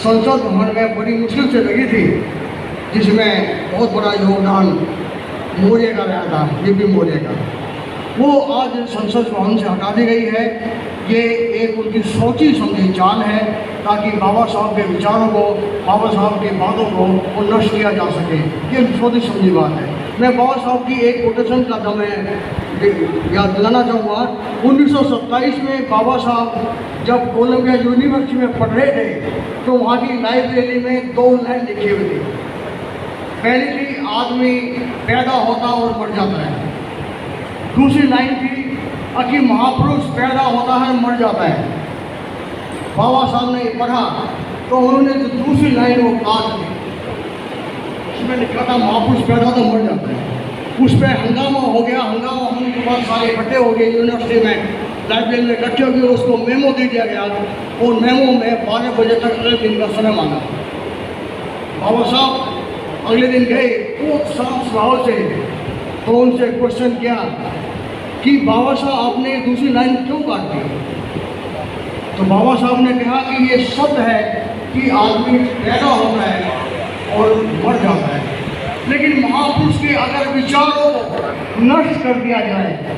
संसद भवन में बड़ी मुश्किल से लगी थी, जिसमें बहुत बड़ा योगदान मौर्य का रहा था, बीपी मौर्य का। वो आज संसद भवन से हटा दी गई है। ये एक उनकी सोची समझी चाल है ताकि बाबा साहब के विचारों को, बाबा साहब की बातों को नष्ट किया जा सके। ये सोची समझी बात है। मैं बाबा साहब की एक कोटेशन का दम याद दिलाना चाहूँगा। 1927 में बाबा साहब जब कोलंबिया यूनिवर्सिटी में पढ़ रहे थे तो वहाँ की लाइब्रेरी में 2 लाइन लिखी हुई थी। पहली थी, आदमी पैदा होता और मर जाता है। दूसरी लाइन थी कि महापुरुष पैदा होता है मर जाता है। बाबा साहब ने पढ़ा तो उन्होंने जो दूसरी लाइन वो काट दी। उसमें लिखा था महापुरुष पैदा तो मर जाता है। उस पर हंगामा हो गया। हंगामा होने के बाद सारे इकट्ठे हो गए यूनिवर्सिटी में, लाइब्रेरी में इकट्ठे हो गए। उसको मेमो दे दिया गया और मेमो में 12 बजे तक अगले दिन का समय मांगा। बाबा साहब अगले दिन गए बहुत साफ स्वभाव से, तो उनसे क्वेश्चन किया कि बाबा साहब आपने दूसरी लाइन क्यों काट दी? तो बाबा साहब ने कहा कि ये शब्द है कि आदमी पैदा होता है और मर जाता है, लेकिन महापुरुष के अगर विचारों को नष्ट कर दिया जाए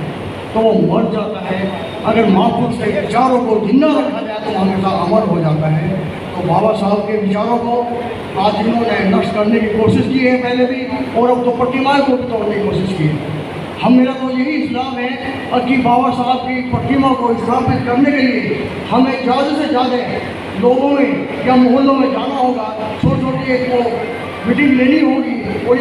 तो वो मर जाता है। अगर महापुरुष के विचारों को जिंदा रखा जाए तो हमेशा अमर हो जाता है। तो बाबा साहब के विचारों को आज इन्होंने नष्ट करने की कोशिश की है पहले भी, और अब तो प्रतिमाएं को भी तोड़ने की कोशिश की है। मेरा तो यही इस्लाम है कि बाबा साहब की प्रतिमा को स्थापित करने के लिए हमें ज़्यादा से ज़्यादा लोगों में या मोहल्लों में जाना होगा। छोटी छोटी एक मीटिंग लेनी होगी और